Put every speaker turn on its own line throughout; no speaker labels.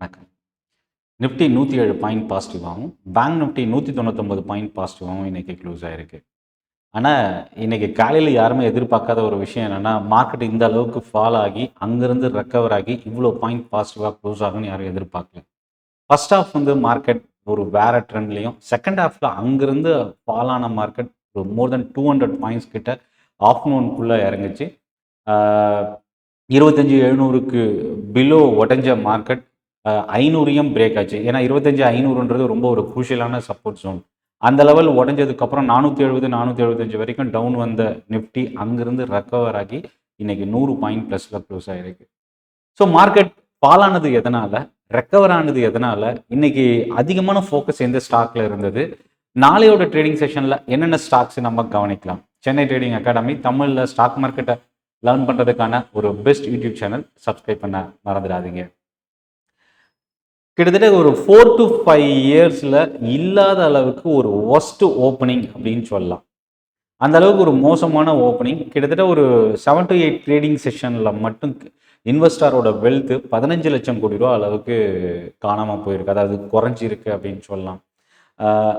வணக்கம். Nifty 107 point பாசிட்டிவாகவும், bank Nifty 199 point பாசிட்டிவாகவும் இன்னைக்கு க்ளோஸ் ஆயிருக்கு. ஆனால் இன்னைக்கு காலையில் யாருமே எதிர்பார்க்காத ஒரு விஷயம் என்னென்னா, மார்க்கெட் இந்த அளவுக்கு ஃபால் ஆகி அங்கேருந்து ரெக்கவர் ஆகி இவ்வளோ பாயிண்ட் பாசிட்டிவாக க்ளோஸ் ஆகும்னு யாரும் எதிர்பார்க்கல. ஃபர்ஸ்ட் ஹாஃப் மார்க்கெட் ஒரு வேற ட்ரெண்ட்லையும், செகண்ட் ஹாஃபில் அங்கேருந்து ஃபால் ஆன மார்க்கெட் ஒரு மோர் தென் 200 பாயிண்ட்ஸ் கிட்ட ஆஃப்டர்நூனுக்குள்ளே இறங்குச்சு. 25,700க்கு பிலோ உடஞ்ச மார்க்கெட் 500ஐயும் பிரேக் ஆச்சு. ஏன்னா 25,500ன்றது ரொம்ப ஒரு குரூஷியலான சப்போர்ட் ஜோன். அந்த லெவல் உடஞ்சதுக்கப்புறம் 470 475 வரைக்கும் டவுன் வந்த நிஃப்டி அங்கிருந்து ரெக்கவர் ஆகி இன்னைக்கு 100 பாயிண்ட் ப்ளஸில் க்ளோஸ் ஆகிருக்கு. ஸோ மார்க்கெட் ஃபால் ஆனது எதனால், ரெக்கவர் ஆனது எதனால், இன்னைக்கு அதிகமான ஃபோக்கஸ் எந்த ஸ்டாக்ல இருந்தது, நாளையோட ட்ரேடிங் செஷனில் என்னென்ன ஸ்டாக்ஸ் நம்ம கவனிக்கலாம். சென்னை ட்ரேடிங் அகாடமி தமிழில் ஸ்டாக் மார்க்கெட்டை லேர்ன் பண்ணுறதுக்கான ஒரு பெஸ்ட் யூடியூப் சேனல். சப்ஸ்கிரைப் பண்ண மறந்துடாதீங்க. கிட்டத்தட்ட ஒரு 4 to 5 இயர்ஸில் இல்லாத அளவுக்கு ஒரு ஒஸ்ட் ஓப்பனிங் அப்படின்னு சொல்லலாம். அந்த அளவுக்கு ஒரு மோசமான ஓப்பனிங். கிட்டத்தட்ட ஒரு 7 to 8 ட்ரேடிங் செஷனில் மட்டும் இன்வெஸ்டரோட வெல்த்து 15 லட்சம் கோடி ரூபா அளவுக்கு காணாமல் போயிருக்கு, அதாவது குறைஞ்சிருக்கு அப்படின்னு சொல்லலாம்.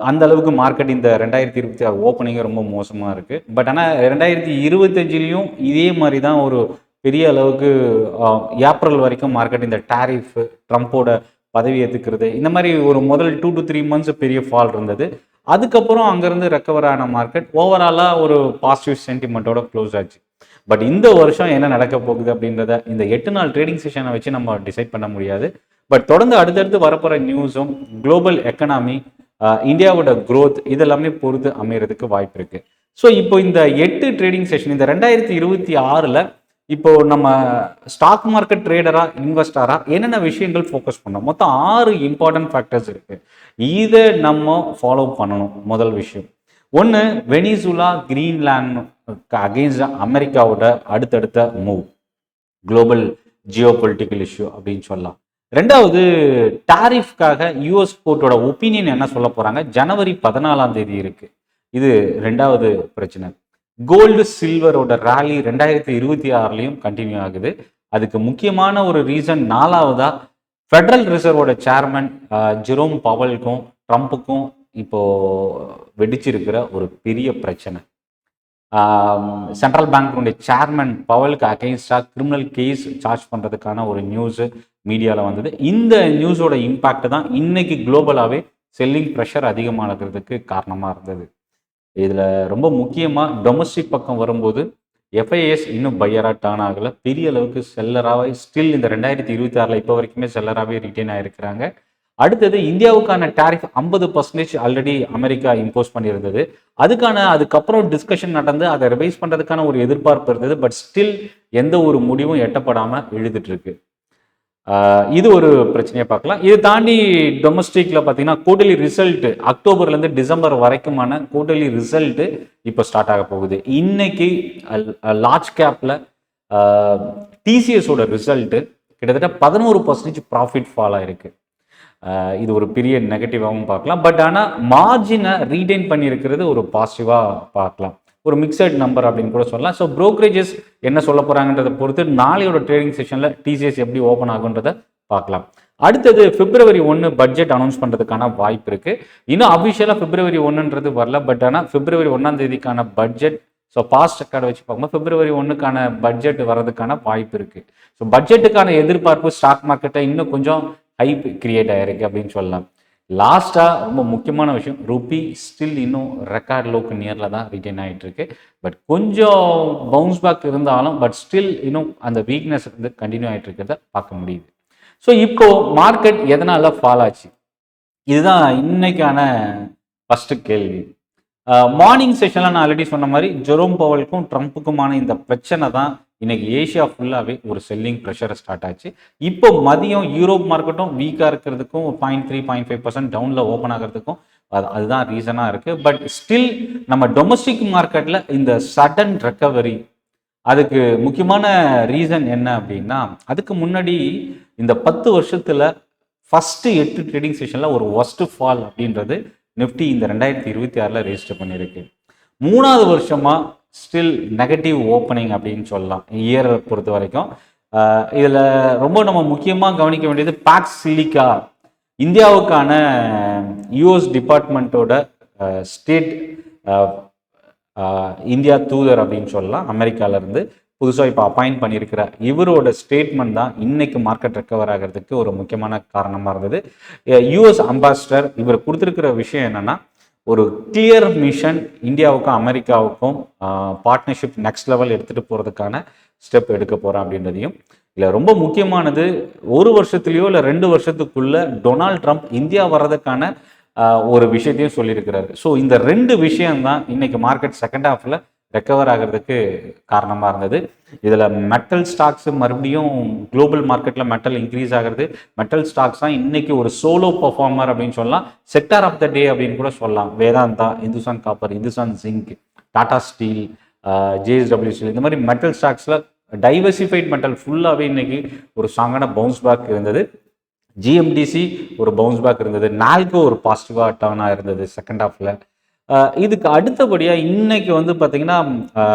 அந்த அளவுக்கு மார்க்கெட் இந்த 2026 ஓப்பனிங்கே ரொம்ப மோசமாக இருக்குது. பட் ஆனால் 2025லையும் இதே மாதிரி தான் ஒரு பெரிய அளவுக்கு ஏப்ரல் வரைக்கும் மார்க்கெட் இந்த டாரிஃப், ட்ரம்ப்போட பதவி ஏற்றுக்கிறது, இந்த மாதிரி ஒரு முதல் 2 to 3 months பெரிய ஃபால் இருந்தது. அதுக்கப்புறம் அங்கேருந்து ரெக்கவர் ஆன மார்க்கெட் ஓவராலாக ஒரு பாசிட்டிவ் சென்டிமெண்ட்டோட க்ளோஸ் ஆச்சு. பட் இந்த வருஷம் என்ன நடக்க போகுது அப்படின்றத இந்த 8 நாள் ட்ரேடிங் செஷனை வச்சு நம்ம டிசைட் பண்ண முடியாது. பட் தொடர்ந்து அடுத்தடுத்து வரப்போகிற நியூஸும், குளோபல் எக்கனாமி, இந்தியாவோட க்ரோத் இதெல்லாமே பொறுத்து அமைகிறதுக்கு வாய்ப்பு இருக்குது. ஸோ இப்போ இந்த 8 ட்ரேடிங் செஷன் இந்த 2026ல் இப்போ நம்ம ஸ்டாக் மார்க்கெட் ட்ரேடரா, இன்வெஸ்டரா என்னென்ன விஷயங்கள் ஃபோக்கஸ் பண்ணோம். மொத்தம் 6 இம்பார்ட்டன்ட் ஃபேக்டர்ஸ் இருக்கு. இதை நம்ம ஃபாலோ பண்ணணும். முதல் விஷயம் ஒன்று, வெனிசுலா கிரீன்லாந்து அகெயின்ஸ்ட் அமெரிக்காவோட அடுத்தடுத்த move, global Jio political issue அப்படின்னு சொல்லலாம். ரெண்டாவது, டாரிஃப்காக யூஎஸ் கோர்ட்டோட ஒப்பீனியன் என்ன சொல்ல போறாங்க. ஜனவரி 14 இருக்கு. இது ரெண்டாவது பிரச்சனை. கோல்டு சில்வரோட ராலி 2026லையும் கண்டினியூ ஆகுது. அதுக்கு முக்கியமான ஒரு ரீசன் நாலாவதா, ஃபெடரல் ரிசர்வோட சேர்மன் ஜெரோம் பவலுக்கும் ட்ரம்ப்புக்கும் இப்போ வெடிச்சிருக்கிற ஒரு பெரிய பிரச்சனை. சென்ட்ரல் பேங்க்குடைய சேர்மன் பவலுக்கு அகைன்ஸ்டாக கிரிமினல் கேஸ் சார்ஜ் பண்ணுறதுக்கான ஒரு நியூஸு மீடியாவில் வந்தது. இந்த நியூஸோட இம்பேக்ட் தான் இன்னைக்கு குளோபலாகவே செல்லிங் ப்ரெஷர் அதிகமாகிறதுக்கு காரணமாக இருந்தது. இதில் ரொம்ப முக்கியமாக டொமஸ்டிக் பக்கம் வரும்போது எஃப்ஐஎஸ் இன்னும் பையராக டர்ன் ஆகலை. பெரிய அளவுக்கு செல்லராகவே ஸ்டில் இந்த 2026ல் இப்போ வரைக்குமே செல்லராகவே ரிட்டைன் ஆகிருக்கிறாங்க. அடுத்தது, இந்தியாவுக்கான டாரிஃப் 50% ஆல்ரெடி அமெரிக்கா இம்போஸ் பண்ணியிருந்தது. அதுக்கப்புறம் டிஸ்கஷன் நடந்து அதை ரிவைஸ் பண்ணுறதுக்கான ஒரு எதிர்பார்ப்பு இருந்தது. பட் ஸ்டில் எந்த ஒரு முடிவும் எட்டப்படாமல் எழுதிட்டு இருக்கு. இது ஒரு பிரச்சனையை பார்க்கலாம். இதை தாண்டி டொமஸ்டிக்ல பார்த்தீங்கன்னா குவார்டர்லி ரிசல்ட் அக்டோபர்லேருந்து டிசம்பர் வரைக்குமான குவார்டர்லி ரிசல்ட் இப்போ ஸ்டார்ட் ஆக போகுது. இன்னைக்கு லார்ஜ் கேப்ல டிசிஎஸோட ரிசல்ட் கிட்டத்தட்ட 11% ப்ராஃபிட் ஃபால் ஆயிருக்கு. இது ஒரு பெரிய நெகட்டிவாகவும் பார்க்கலாம். பட் ஆனால் மார்ஜினை ரீடைன் பண்ணியிருக்கிறது ஒரு பாசிட்டிவாக பார்க்கலாம். ஒரு மிக்சட் நம்பர் அப்படின்னு கூட சொல்லலாம். ஸோ ப்ரோக்கரேஜஸ் என்ன சொல்ல போகிறாங்கன்றதை பொறுத்து நாளையோட ட்ரேடிங் செஷனில் டிசிஎஸ் எப்படி ஓப்பன் ஆகுன்றதை பார்க்கலாம். அடுத்தது, February 1 பட்ஜெட் அனௌன்ஸ் பண்ணுறதுக்கான வாய்ப்பு இருக்குது. இன்னும் அஃபிஷியலாக February 1ன்றது வரல. பட் ஆனால் February 1 பட்ஜெட், ஸோ பாஸ்ட் ரெக்கார்டை வச்சு பார்க்கும்போது February 1 பட்ஜெட் வர்றதுக்கான வாய்ப்பு இருக்குது. ஸோ பட்ஜெட்டுக்கான எதிர்பார்ப்பு ஸ்டாக் மார்க்கெட்டை இன்னும் கொஞ்சம் ஹைப் கிரியேட் ஆகிருக்கு அப்படின்னு சொல்லலாம். லாஸ்ட்டாக ரொம்ப முக்கியமான விஷயம், ரூபி ஸ்டில் இன்னும் ரெக்கார்ட் லோக்கு நியரில் தான் ரிட்டைன் ஆகிட்டு இருக்கு. பட் கொஞ்சம் பவுன்ஸ் பேக் இருந்தாலும் பட் ஸ்டில் இன்னும் அந்த வீக்னஸ் கண்டினியூ ஆகிட்டு இருக்கிறத பார்க்க முடியுது. ஸோ இப்போ மார்க்கெட் எதனால ஃபால் ஆச்சு, இதுதான் இன்னைக்கான ஃபர்ஸ்ட் கேள்வி. மார்னிங் செஷனில் நான் ஆல்ரெடி சொன்ன மாதிரி ஜெரோம் பவலுக்கும் ட்ரம்ப்புக்குமான இந்த பிரச்சனை தான் இன்னைக்கு ஏஷியா ஃபுல்லாகவே ஒரு செல்லிங் ப்ரெஷரை ஸ்டார்ட் ஆச்சு. இப்போ மதியம் யூரோப் மார்க்கெட்டும் வீக்காக இருக்கிறதுக்கும் 0.3-0.5% டவுனில் ஓப்பன் ஆகிறதுக்கும் அதுதான் ரீசனாக இருக்குது. பட் ஸ்டில் நம்ம டொமஸ்டிக் மார்க்கெட்டில் இந்த சடன் ரெக்கவரி, அதுக்கு முக்கியமான ரீசன் என்ன அப்படின்னா, அதுக்கு முன்னாடி இந்த 10 வருஷத்தில் ஃபஸ்ட்டு 8 ட்ரேடிங் செஷனில் ஒரு ஒஸ்ட் ஃபால் அப்படின்றது நிஃப்டி இந்த 2026ல் ரெஜிஸ்டர் பண்ணியிருக்கு. 3வது வருஷமாக ஸ்டில் நெகட்டிவ் ஓப்பனிங் அப்படின்னு சொல்லலாம் இயரை பொறுத்த வரைக்கும். இதில் ரொம்ப நம்ம முக்கியமாக கவனிக்க வேண்டியது பாக்ஸ் சிலிக்கா, இந்தியாவுக்கான யூஎஸ் டிபார்ட்மெண்ட்டோட ஸ்டேட் இந்தியா தூதர் அப்படின்னு சொல்லலாம். அமெரிக்காவிலேருந்து புதுசாக இப்போ அப்பாயிண்ட் பண்ணியிருக்கிற இவரோட ஸ்டேட்மெண்ட் தான் இன்னைக்கு மார்க்கெட் ரெக்கவர் ஆகிறதுக்கு ஒரு முக்கியமான காரணமாக இருந்தது. யூஎஸ் அம்பாசிடர் இவர் கொடுத்துருக்கிற விஷயம் என்னென்னா, ஒரு கிளியர் மிஷன் இந்தியாவுக்கும் அமெரிக்காவுக்கும் பார்ட்னர்ஷிப் நெக்ஸ்ட் லெவல் எடுத்துகிட்டு போகிறதுக்கான ஸ்டெப் எடுக்க போகிறேன் அப்படின்றதையும், இல்லை ரொம்ப முக்கியமானது, ஒரு வருஷத்துலேயோ இல்லை 2 வருஷத்துக்குள்ள டொனால்ட் ட்ரம்ப் இந்தியா வர்றதுக்கான ஒரு விஷயத்தையும் சொல்லியிருக்கிறாரு. ஸோ இந்த 2 விஷயம்தான் இன்னைக்கு மார்க்கெட் செகண்ட் ஹாஃபில் ரெக்கவர் ஆகிறதுக்கு காரணமாக இருந்தது. இதில் மெட்டல் ஸ்டாக்ஸ் மறுபடியும் குளோபல் மார்க்கெட்டில் மெட்டல் இன்க்ரீஸ் ஆகிறது. மெட்டல் ஸ்டாக்ஸ் தான் இன்னைக்கு ஒரு சோலோ பர்ஃபார்மர் அப்படின்னு சொல்லலாம். செக்டார் ஆஃப் த டே அப்படின்னு கூட சொல்லலாம். Vedanta, Hindustan copper, Hindustan zinc, Tata steel, JSW steel, இந்த மாதிரி மெட்டல் ஸ்டாக்ஸில் டைவர்சிஃபைட் மெட்டல் ஃபுல்லாகவே இன்னைக்கு ஒரு ஸ்ட்ராங்கான பவுன்ஸ் பேக் இருந்தது. ஜிஎம்டிசி ஒரு பவுன்ஸ் பேக் இருந்தது. நால்கோ ஒரு பாசிட்டிவாக டர்னாக இருந்தது செகண்ட் ஹாஃபில். இதுக்கு அடுத்தபடியாக இன்னைக்கு வந்து பார்த்தீங்கன்னா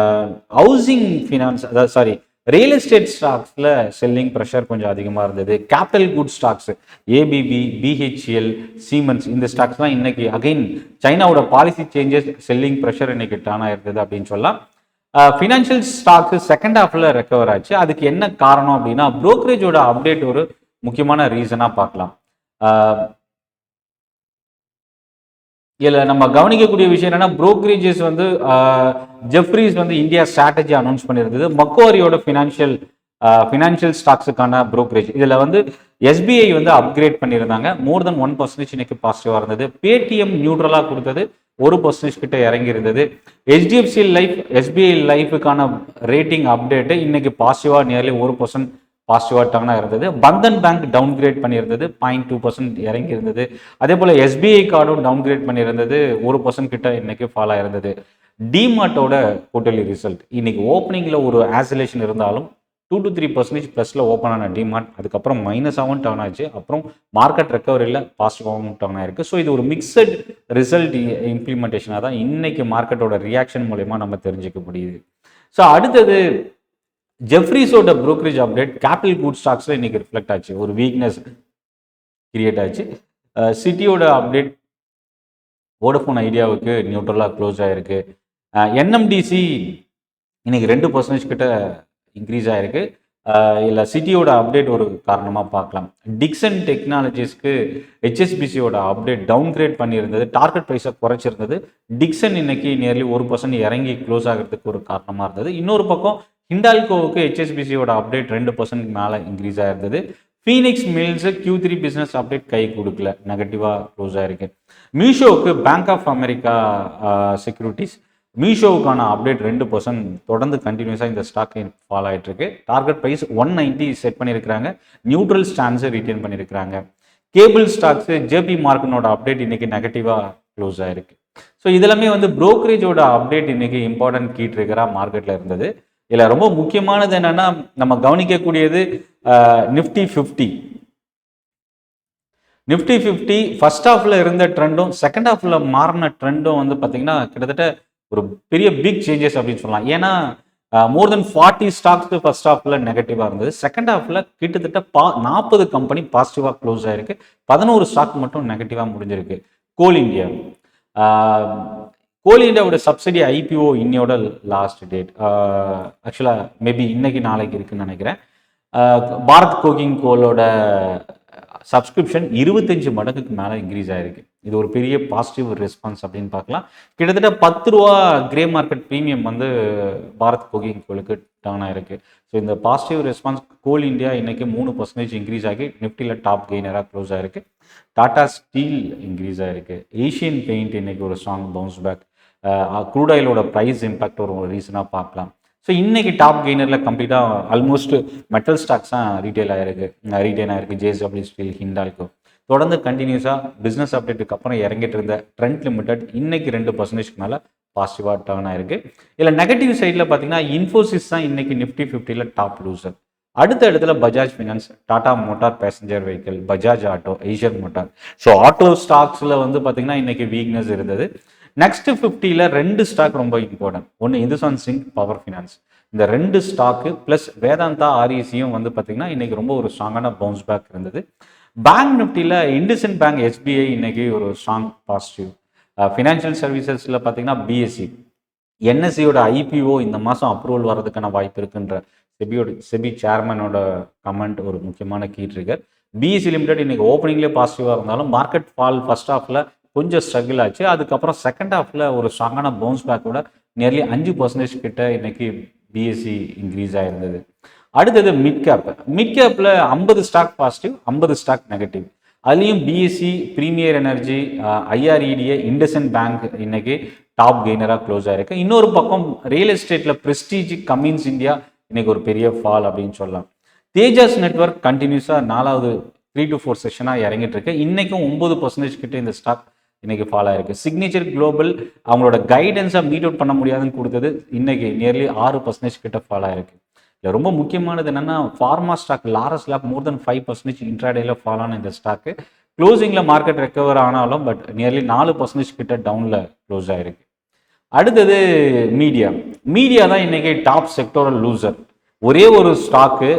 ஹவுசிங் ஃபினான்ஸ், அதாவது ரியல் எஸ்டேட் ஸ்டாக்ஸில் செல்லிங் ப்ரெஷர் கொஞ்சம் அதிகமாக இருந்தது. Capital good stocks ABB, BHEL, Siemens, இந்த ஸ்டாக்ஸ்லாம் இன்னைக்கு அகைன் சைனாவோட பாலிசி சேஞ்சஸ் செல்லிங் ப்ரெஷர் இன்னைக்கு டர்ன் ஆயிருந்தது அப்படின்னு சொல்லலாம். ஃபினான்ஷியல் ஸ்டாக்ஸ் செகண்ட் ஹாஃபில் ரெக்கவர் ஆச்சு. அதுக்கு என்ன காரணம் அப்படின்னா, புரோக்கரேஜோட அப்டேட் ஒரு முக்கியமான ரீசனாக பார்க்கலாம். இதில் நம்ம கவனிக்கக்கூடிய விஷயம் என்னன்னா, புரோக்கரேஜஸ் வந்து ஜெஃப்ரீஸ் வந்து இந்தியா ஸ்ட்ராட்டஜி அனௌன்ஸ் பண்ணியிருந்தது. மக்வாரியோட ஃபினான்ஷியல் ஸ்டாக்ஸுக்கான புரோக்கரேஜ் இதில் வந்து எஸ்பிஐ வந்து அப்கிரேட் பண்ணியிருந்தாங்க. மோர் தென் 1% இன்னைக்கு பாசிட்டிவாக இருந்தது. பேடிஎம் நியூட்ரலாக கொடுத்தது, 1% கிட்ட இறங்கி இருந்தது. ஹெச்டிஎஃப்சி லைஃப், எஸ்பிஐ லைஃபுக்கான ரேட்டிங் அப்டேட்டு இன்னைக்கு பாசிட்டிவாக நியர்லி 1% பாசிட்டிவாக டர்னாக இருந்தது. பந்தன் பேங்க் டவுன்கிரேட் பண்ணியிருந்தது, 0.2% இறங்கி இருந்தது. அதே போல் எஸ்பிஐ கார்டும் டவுன்கிரேட் பண்ணியிருந்தது, 1% கிட்ட இன்னைக்கு ஃபால் ஆயிருந்தது. டிமார்ட்டோட குவார்ட்டர்லி ரிசல்ட் இன்னைக்கு ஓப்பனிங்கில் ஒரு ஆசிலேஷன் இருந்தாலும் 2 to 3% ப்ளஸில் ஓப்பன் ஆன டிமார்ட் அதுக்கப்புறம் மைனஸாகவும் டர்ன் ஆச்சு. அப்புறம் மார்க்கெட் ரெக்கவரியில் பாசிட்டிவாகவும் டர்ன் ஆயிருக்கு. ஸோ இது ஒரு மிக்சட் ரிசல்ட் இம்ப்ளிமெண்டேஷனாக தான் இன்னைக்கு மார்க்கெட்டோட ரியாக்ஷன் மூலயமா நம்ம தெரிஞ்சுக்க முடியுது. ஸோ அடுத்தது ஜெஃப்ரீஸோட புரோக்கரேஜ் அப்டேட் கேபிட்டல் குட் ஸ்டாக்ஸில் இன்னைக்கு ரிஃப்ளெக்ட் ஆச்சு, ஒரு வீக்னஸ் கிரியேட் ஆச்சு. சிட்டியோட அப்டேட் வோடஃபோன் ஐடியாவுக்கு நியூட்ரலாக க்ளோஸ் ஆகிருக்கு. என்எம்டிசி இன்னைக்கு 2% கிட்ட இன்க்ரீஸ் ஆகிருக்கு. இல்லை சிட்டியோட அப்டேட் ஒரு காரணமாக பார்க்கலாம். டிக்சன் டெக்னாலஜிஸ்க்கு ஹெச்எஸ்பிசியோட அப்டேட் டவுன்கிரேட் பண்ணியிருந்தது, டார்கெட் ப்ரைஸை குறைச்சிருந்தது. டிக்சன் இன்னைக்கு நியர்லி 1% இறங்கி க்ளோஸ் ஆகிறதுக்கு ஒரு காரணமாக இருந்தது. இன்னொரு பக்கம் ஹிண்டால்கோவுக்கு ஹெச்எஸ்பிசியோட அப்டேட் 2% மேலே இன்க்ரீஸ் ஆயிருந்தது. Phoenix mills Q3 business update கை கொடுக்கல, நெகட்டிவாக க்ளோஸ் ஆயிருக்கு. மீஷோவுக்கு பேங்க் ஆஃப் அமெரிக்கா செக்யூரிட்டிஸ், மீஷோவுக்கான அப்டேட் 2% தொடர்ந்து கண்டினியூஸாக இந்த ஸ்டாக் ஃபாலோ ஆகிட்டு இருக்கு. டார்கெட் ப்ரைஸ் 190 செட் பண்ணியிருக்கிறாங்க, நியூட்ரல் ஸ்டான்ஸை ரீட்டைன் பண்ணியிருக்கிறாங்க. கேபிள் ஸ்டாக்ஸு ஜேபி மார்க்கனோட அப்டேட் இன்னைக்கு நெகட்டிவாக க்ளோஸ் ஆயிருக்கு. ஸோ இதெல்லாமே வந்து புரோக்கரேஜோட அப்டேட் இன்னைக்கு இம்பார்ட்டன்ட் கீ ட்ரிகராக மார்க்கெட்டில் இருந்தது. இதில் ரொம்ப முக்கியமானது என்னன்னா, நம்ம கவனிக்கக்கூடியது நிஃப்டி 50 ஃபர்ஸ்ட் ஹாஃபில் இருந்த ட்ரெண்டும் செகண்ட் ஹாஃபில் மாறின ட்ரெண்டும் வந்து பார்த்தீங்கன்னா கிட்டத்தட்ட ஒரு பெரிய பிக் சேஞ்சஸ் அப்படின்னு சொல்லலாம். ஏன்னா மோர் தென் 40 ஸ்டாக்ஸ் ஃபர்ஸ்ட் ஹாஃபில் நெகட்டிவாக இருந்தது. செகண்ட் ஹாஃபில் கிட்டத்தட்ட 40 கம்பெனி பாசிட்டிவாக க்ளோஸ் ஆயிருக்கு, 11 ஸ்டாக் மட்டும் நெகட்டிவாக முடிஞ்சிருக்கு. கோல் இந்தியாவோட சப்சிடி ஐபிஓ இன்னையோட லாஸ்ட் டேட், ஆக்சுவலாக மேபி இன்னைக்கு நாளைக்கு இருக்குன்னு நினைக்கிறேன். பாரத் கோகிங் கோலோட சப்ஸ்கிரிப்ஷன் 25 மடங்குக்கு மேலே இன்க்ரீஸ் ஆகிருக்கு. இது ஒரு பெரிய பாசிட்டிவ் ரெஸ்பான்ஸ் அப்படின்னு பார்க்கலாம். கிட்டத்தட்ட 10 ரூபா கிரே மார்க்கெட் ப்ரீமியம் வந்து பாரத் கோகிங் கோலுக்கு டர்ன் ஆயிருக்கு. ஸோ இந்த பாசிட்டிவ் ரெஸ்பான்ஸ் கோல் இந்தியா இன்னைக்கு 3% இன்க்ரீஸ் ஆகி நிஃப்டியில் டாப் கெய்னராக க்ளோஸ் ஆயிருக்கு. டாடா ஸ்டீல் இன்க்ரீஸ் ஆயிருக்கு. ஏஷியன் பெயிண்ட் இன்னைக்கு ஒரு ஸ்ட்ராங் பவுன்ஸ் பேக். க்ரூட் ஆயிலோட ப்ரைஸ் இம்பாக்ட் ஒரு ரீசனாக பார்க்கலாம். ஸோ இன்னைக்கு டாப் கெய்னரில் கம்ப்ளீட்டாக ஆல்மோஸ்ட் மெட்டல் ஸ்டாக்ஸ் தான் ரீட்டைல் ஆயிருக்கு. ஜேஎஸ்டபிள்யூ ஸ்டீல், ஹிண்டால்கோ தொடர்ந்து கண்டினியூஸாக பிஸ்னஸ் அப்டேட்டுக்கு அப்புறம் இறங்கிட்டு இருந்த ட்ரெண்ட் லிமிடெட் இன்னைக்கு 2% மேலே பாசிட்டிவாக டர்ன் ஆயிருக்கு. இதில் நெகட்டிவ் சைடில் பார்த்தீங்கன்னா இன்ஃபோசிஸ் தான் இன்னைக்கு நிஃப்டி 50ல் டாப் லூசர். அடுத்த இடத்துல Bajaj finance, Tata motor passenger vehicle, Bajaj auto, Asian motor. So auto ஸ்டாக்ஸில் வந்து பார்த்தீங்கன்னா இன்னைக்கு வீக்னஸ் இருந்தது. நெக்ஸ்ட் 50ல் 2 ஸ்டாக் ரொம்ப இம்பார்ட்டன்ட். ஒன்று இந்துஸ்தான் சிங்க், பவர் ஃபினான்ஸ். இந்த 2 ஸ்டாக்கு ப்ளஸ் வேதாந்தா ஆர்இசியும் வந்து பார்த்தீங்கன்னா இன்னைக்கு ரொம்ப ஒரு ஸ்ட்ராங்கான பவுன்ஸ் பேக் இருந்தது. பேங்க் நிஃப்டியில் இண்டஸ்இண்ட் பேங்க், எஸ்பிஐ இன்னைக்கு ஒரு ஸ்ட்ராங் பாசிட்டிவ். ஃபினான்ஷியல் சர்வீசஸில் பார்த்தீங்கன்னா பிஎஸ்சி, என்எஸ்சியோட ஐபிஓ இந்த மாதம் அப்ரூவல் வர்றதுக்கான வாய்ப்பு இருக்குன்ற செபி சேர்மனோட கமெண்ட் ஒரு முக்கியமான கீ ட்ரிகர். பிஎஸ்சி லிமிடெட் இன்னைக்கு ஓப்பனிங்லேயே பாசிட்டிவாக இருந்தாலும் மார்க்கெட் ஃபால் ஃபர்ஸ்ட் ஹாஃபில் கொஞ்சம் ஸ்ட்ரகிள் ஆச்சு. அதுக்கப்புறம் செகண்ட் ஹாஃபில் ஒரு ஸ்ட்ராங்கான பவுன்ஸ் பேக்கோட நியர்லி 5% கிட்ட இன்னைக்கு பிஎஸ்சி இன்க்ரீஸ் ஆயிருந்தது. அடுத்தது மிட் கேப்பில் 50 ஸ்டாக் பாசிட்டிவ், 50 ஸ்டாக் நெகட்டிவ். அதுலேயும் BSc, premier energy, IREDA, IndusInd bank இன்னைக்கு டாப் கெய்னராக க்ளோஸ் ஆயிருக்கு. இன்னொரு பக்கம் ரியல் எஸ்டேட்டில் பிரஸ்டீஜ், கமின்ஸ் இந்தியா இன்னைக்கு ஒரு பெரிய ஃபால் அப்படின்னு சொல்லலாம். தேஜாஸ் நெட்வொர்க் கண்டினியூஸாக 4வது 3 to 4 செஷனாக இறங்கிட்டு இருக்கு. இன்னைக்கும் 9% கிட்ட இந்த ஸ்டாக் இன்னைக்கு ஃபால் ஆயிருக்கு. சிக்னேச்சர் குளோபல் அவங்களோட கைடன்ஸை மீட் அவுட் பண்ண முடியாதுன்னு கொடுத்தது இன்னைக்கு நியர்லி 6% கிட்ட ஃபால் ஆயிருக்கு. இதில் ரொம்ப முக்கியமானது என்னன்னா ஃபார்மா ஸ்டாக் லாரஸ் லேப் மோர் தென் 5% இன்ட்ராடேல ஃபால் ஆன இந்த ஸ்டாக்கு க்ளோசிங்கில் மார்க்கெட் ரெக்கவர் ஆனாலும் பட் நியர்லி 4% கிட்ட டவுனில் க்ளோஸ் ஆயிருக்கு. அடுத்தது மீடியா தான் இன்னைக்கு டாப் செக்டோரல் லூசர். ஒரே ஒரு ஸ்டாக்கு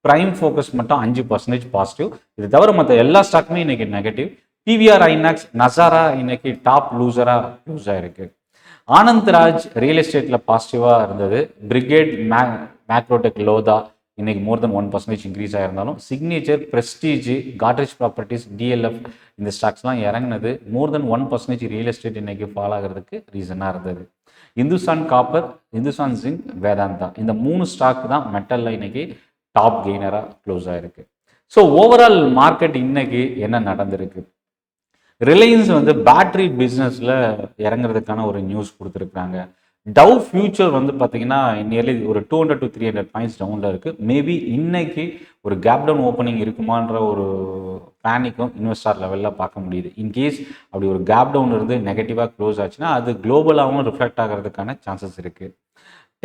பிரைம் ஃபோக்கஸ் மட்டும் 5% பாசிட்டிவ். இது தவிர மற்ற எல்லா ஸ்டாக்குமே இன்னைக்கு நெகட்டிவ். பிவிஆர், ஐநாக்ஸ், நசாரா இன்னைக்கு டாப் லூசராக யூஸ் ஆயிருக்கு. ஆனந்த்ராஜ் ரியல் எஸ்டேட்டில் பாசிட்டிவாக இருந்தது. பிரிகேட், மேக்ரோடெக், லோதா இன்னைக்கு மோர் தென் 1% இன்க்ரீஸ் ஆயிருந்தாலும் signature, prestige, Godrej properties, DLF இந்த ஸ்டாக்ஸ்லாம் இறங்கினது மோர் தென் 1% ரியல் எஸ்டேட் இன்னைக்கு ஃபால் ஆகிறதுக்கு ரீசனாக இருந்தது. இந்துஸ்தான் காப்பர், இந்துஸ்தான் ஜிங்க், வேதாந்தா இந்த 3 ஸ்டாக் தான் மெட்டலில் இன்னைக்கு டாப் கெய்னராக க்ளோஸ் ஆயிருக்கு. ஸோ ஓவரால் மார்க்கெட் இன்னைக்கு என்ன நடந்திருக்கு? ரிலையன்ஸ் வந்து பேட்டரி பிஸ்னஸில் இறங்குறதுக்கான ஒரு நியூஸ் கொடுத்துருக்காங்க. டவ் ஃபியூச்சர் வந்து பார்த்தீங்கன்னா நியர்லி ஒரு 200 to 300 பாயிண்ட்ஸ் டவுனில் இருக்குது. மேபி இன்னைக்கு ஒரு கேப் டவுன் ஓப்பனிங் இருக்குமான்ற ஒரு பேனிக்கும் இன்வெஸ்டார் லெவலில் பார்க்க முடியுது. இன்கேஸ் அப்படி ஒரு கேப் டவுன் இருந்து நெகட்டிவாக க்ளோஸ் ஆச்சுன்னா அது குளோபலாகவும் ரிஃப்ளெக்ட் ஆகிறதுக்கான சான்சஸ் இருக்குது.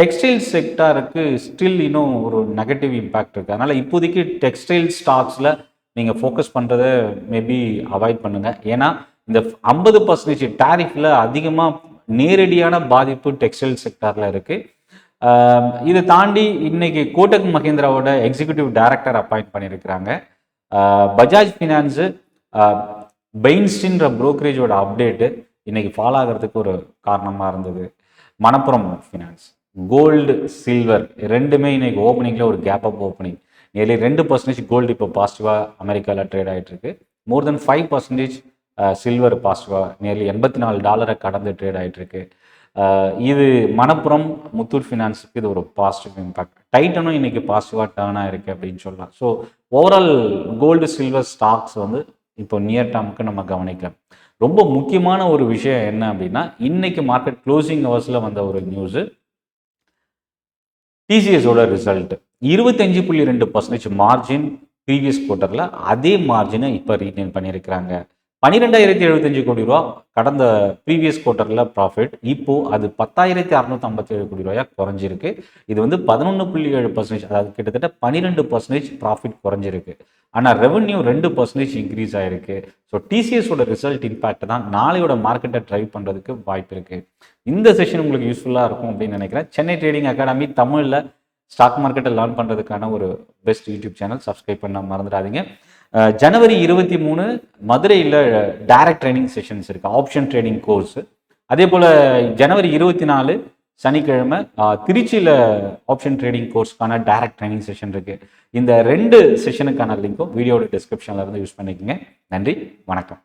டெக்ஸ்டைல் செக்டாருக்கு ஸ்டில் இன்னும் ஒரு நெகட்டிவ் இம்பேக்ட் இருக்குது. அதனால் இப்போதைக்கு டெக்ஸ்டைல் ஸ்டாக்ஸில் நீங்கள் ஃபோக்கஸ் பண்ணுறதை மேபி அவாய்ட் பண்ணுங்கள். ஏன்னா இந்த 50% டேரிஃபில் அதிகமாக நேரடியான பாதிப்பு டெக்ஸ்டைல் செக்டாரில் இருக்குது. இதை தாண்டி இன்னைக்கு கோட்டக் மஹிந்திராவோட எக்ஸிக்யூட்டிவ் டைரக்டர் அப்பாயிண்ட் பண்ணியிருக்கிறாங்க. பஜாஜ் ஃபினான்ஸு, பெயின்ஸ்டின்ற புரோக்கரேஜோட அப்டேட்டு இன்னைக்கு ஃபாலோ ஆகிறதுக்கு ஒரு காரணமாக இருந்தது. மணப்புரம் ஃபினான்ஸ், கோல்டு, சில்வர் ரெண்டுமே இன்னைக்கு ஓப்பனிங்கில் ஒரு gap up opening. Nearly 2% gold இப்போ பாசிட்டிவாக அமெரிக்காவில் ட்ரேட் ஆகிட்டு இருக்கு. மோர் தென் 5% சில்வர் பாசிட்டிவாக நியர்லி $84 கடந்து ட்ரேட் ஆகிட்டு இருக்கு. இது மணப்புரம், முத்தூட் ஃபினான்ஸுக்கு இது ஒரு பாசிட்டிவ் இம்பாக்ட். டைட்டனும் இன்னைக்கு பாசிட்டிவாக டேர்ன் ஆயிருக்கு அப்படின்னு சொல்லலாம். So overall gold, silver stocks வந்து இப்போ நியர் டேர்முக்கு நம்ம கவனிக்கலாம். ரொம்ப முக்கியமான ஒரு விஷயம் என்ன அப்படின்னா இன்னைக்கு மார்க்கெட் க்ளோசிங் ஹவர்ஸில் வந்த ஒரு நியூஸு, டிசிஎஸோட ரிசல்ட் 25.2% மார்ஜின் ப்ரீவியஸ் குவார்ட்டரில் அதே மார்ஜினை இப்போ ரீட்டைன் பண்ணியிருக்கிறாங்க. 12,075 கோடி ரூபா கடந்த ப்ரீவியஸ் குவார்ட்டரில் ப்ராஃபிட். இப்போது அது 10,657 கோடி ரூபாயாக குறைஞ்சிருக்கு. இது வந்து 11.7%, அதாவது கிட்டத்தட்ட 12% ப்ராஃபிட் குறைஞ்சிருக்கு. ஆனால் ரெவன்யூ 2% இன்க்ரீஸ் ஆகிருக்கு. ஸோ டிசிஎஸோட ரிசல்ட் இம்பேக்ட் தான் நாளையோட மார்க்கெட்டை ட்ரைவ் பண்ணுறதுக்கு வாய்ப்பு இருக்குது. இந்த செஷன் உங்களுக்கு யூஸ்ஃபுல்லாக இருக்கும் அப்படின்னு நினைக்கிறேன். சென்னை ட்ரேடிங் அகாடமி தமிழில் ஸ்டாக் மார்க்கெட்டை லேர்ன் பண்ணுறதுக்கான ஒரு பெஸ்ட் யூடியூப் சேனல். சப்ஸ்கிரைப் பண்ண மறந்துடாதீங்க. ஜனவரி 23 மதுரையில் டைரக்ட் ட்ரைனிங் செஷன்ஸ் இருக்குது, ஆப்ஷன் ட்ரேடிங் கோர்ஸ். அதே போல் ஜனவரி 24 சனிக்கிழமை திருச்சியில் ஆப்ஷன் ட்ரேடிங் கோர்ஸ்க்கான டைரக்ட் ட்ரைனிங் செஷன் இருக்குது. இந்த 2 செஷனுக்கான லிங்க்கும் வீடியோட டிஸ்கிரிப்ஷனில் இருந்து யூஸ் பண்ணிக்கோங்க. நன்றி, வணக்கம்.